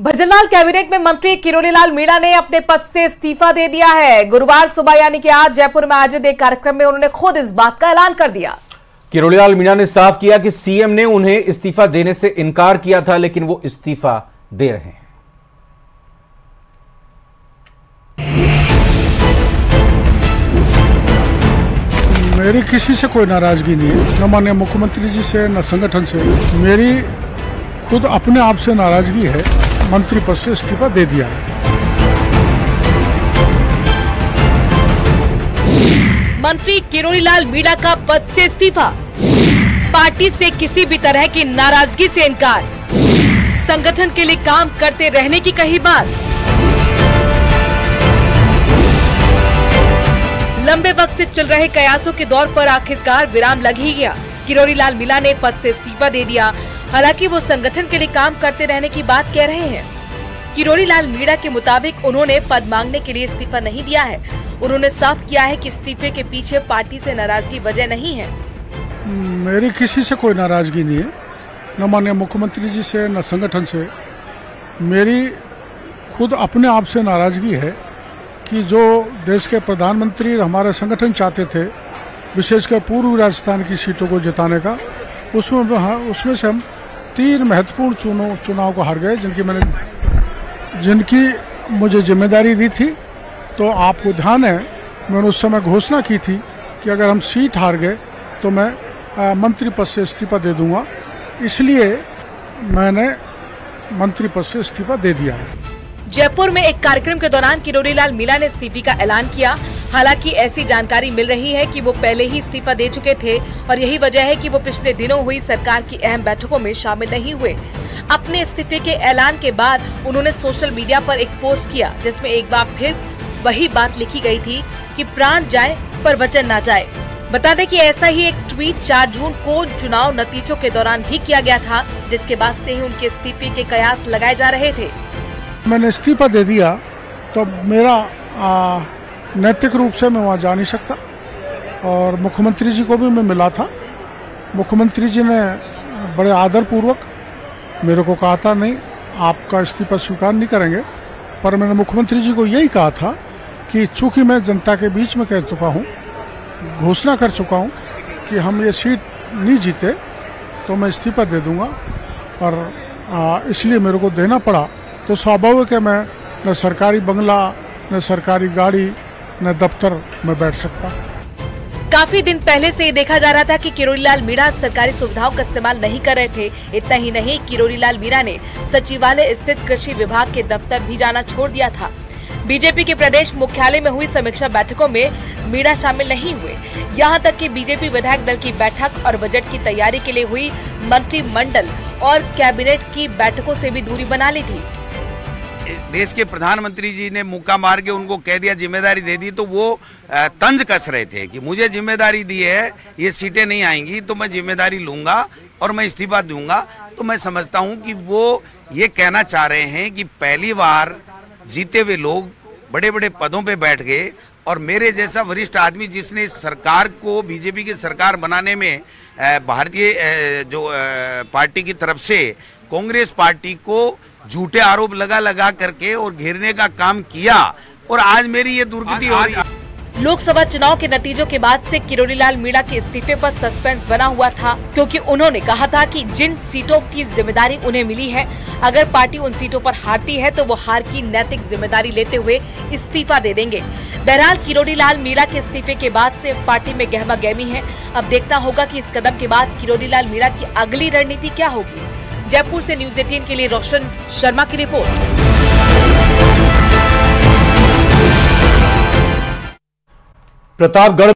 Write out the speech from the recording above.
Bhajanlal cabinet में मंत्री किरोड़ीलाल मीणा ने अपने पद से इस्तीफा दे दिया है। गुरुवार सुबह यानी कि आज जयपुर में आयोजित एक कार्यक्रम में उन्होंने खुद इस बात का ऐलान कर दिया। किरोड़ीलाल मीणा ने साफ किया कि सीएम ने उन्हें इस्तीफा देने से इनकार किया था, लेकिन वो इस्तीफा दे रहे हैं। मेरी किसी से कोई नाराजगी नहीं है, न माननीय मुख्यमंत्री जी से न संगठन से। मेरी खुद अपने आप से नाराजगी है। मंत्री पद से इस्तीफा दे दिया है। मंत्री किरोड़ीलाल मीणा का पद से इस्तीफा, पार्टी से किसी भी तरह की नाराजगी से इनकार, संगठन के लिए काम करते रहने की कही बात। लंबे वक्त से चल रहे कयासों के दौर पर आखिरकार विराम लग ही गया। किरोड़ीलाल मीणा ने पद से इस्तीफा दे दिया। हालांकि वो संगठन के लिए काम करते रहने की बात कह रहे हैं। किरोड़ीलाल मीणा के मुताबिक उन्होंने पद मांगने के लिए इस्तीफा नहीं दिया है। उन्होंने साफ किया है कि इस्तीफे के पीछे पार्टी से नाराजगी वजह नहीं है। मेरी किसी से कोई नाराजगी नहीं है, न माननीय मुख्यमंत्री जी से न संगठन से। मेरी खुद अपने आप से नाराजगी है कि जो देश के प्रधानमंत्री हमारे संगठन चाहते थे, विशेषकर पूर्वी राजस्थान की सीटों को जिताने का, उसमें से हम 3 महत्वपूर्ण चुनाव को हार गए, जिनकी मुझे जिम्मेदारी दी थी। तो आपको ध्यान है, मैंने उस समय घोषणा की थी कि अगर हम सीट हार गए तो मैं मंत्री पद से इस्तीफा दे दूंगा। इसलिए मैंने मंत्री पद से इस्तीफा दे दिया है। जयपुर में एक कार्यक्रम के दौरान किरोड़ीलाल मीणा ने इस्तीफे का ऐलान किया। हालांकि ऐसी जानकारी मिल रही है कि वो पहले ही इस्तीफा दे चुके थे और यही वजह है कि वो पिछले दिनों हुई सरकार की अहम बैठकों में शामिल नहीं हुए। अपने इस्तीफे के ऐलान के बाद उन्होंने सोशल मीडिया पर एक पोस्ट किया, जिसमें एक बार फिर वही बात लिखी गई थी कि प्राण जाए पर वचन ना जाए। बता दें कि ऐसा ही एक ट्वीट 4 जून को चुनाव नतीजों के दौरान भी किया गया था, जिसके बाद से ही उनके इस्तीफे के कयास लगाए जा रहे थे। मैंने इस्तीफा दे दिया तो मेरा नैतिक रूप से मैं वहाँ जा नहीं सकता। और मुख्यमंत्री जी को भी मैं मिला था। मुख्यमंत्री जी ने बड़े आदर पूर्वक मेरे को कहा था, नहीं आपका इस्तीफा स्वीकार नहीं करेंगे। पर मैंने मुख्यमंत्री जी को यही कहा था कि चूंकि मैं जनता के बीच में कह चुका हूँ, घोषणा कर चुका हूँ कि हम ये सीट नहीं जीते तो मैं इस्तीफा दे दूंगा। और इसलिए मेरे को देना पड़ा। तो स्वाभाविक है मैं न सरकारी बंगला, न सरकारी गाड़ी, न दफ्तर में बैठ सकता। काफी दिन पहले से ये देखा जा रहा था कि किरोड़ीलाल मीणा सरकारी सुविधाओं का इस्तेमाल नहीं कर रहे थे। इतना ही नहीं, किरोड़ीलाल मीणा ने सचिवालय स्थित कृषि विभाग के दफ्तर भी जाना छोड़ दिया था। बीजेपी के प्रदेश मुख्यालय में हुई समीक्षा बैठकों में मीणा शामिल नहीं हुए। यहां तक कि बीजेपी विधायक दल की बैठक और बजट की तैयारी के लिए हुई मंत्रिमंडल और कैबिनेट की बैठकों से भी दूरी बना ली थी। देश के प्रधानमंत्री जी ने मुक्का मार के उनको कह दिया, जिम्मेदारी दे दी, तो वो तंज कस रहे थे कि मुझे जिम्मेदारी दी है, ये सीटें नहीं आएंगी तो मैं जिम्मेदारी लूंगा और मैं इस्तीफा दूंगा। तो मैं समझता हूं कि वो ये कहना चाह रहे हैं कि पहली बार जीते हुए लोग बड़े बड़े पदों पे बैठ गए और मेरे जैसा वरिष्ठ आदमी जिसने सरकार को, बीजेपी की सरकार बनाने में भारतीय जो पार्टी की तरफ से कांग्रेस पार्टी को झूठे आरोप लगा करके और घेरने का काम किया, और आज मेरी ये दुर्गति हो रही है। लोकसभा चुनाव के नतीजों के बाद से किरोड़ीलाल मीणा के इस्तीफे पर सस्पेंस बना हुआ था, क्योंकि उन्होंने कहा था कि जिन सीटों की जिम्मेदारी उन्हें मिली है, अगर पार्टी उन सीटों पर हारती है तो वो हार की नैतिक जिम्मेदारी लेते हुए इस्तीफा दे देंगे। बहरहाल किरोड़ीलाल मीणा के इस्तीफे के बाद से पार्टी में गहमा गहमी है। अब देखना होगा कि इस कदम के बाद किरोड़ीलाल मीणा की अगली रणनीति क्या होगी। जयपुर से न्यूज़ 18 के लिए रोशन शर्मा की रिपोर्ट। प्रतापगढ़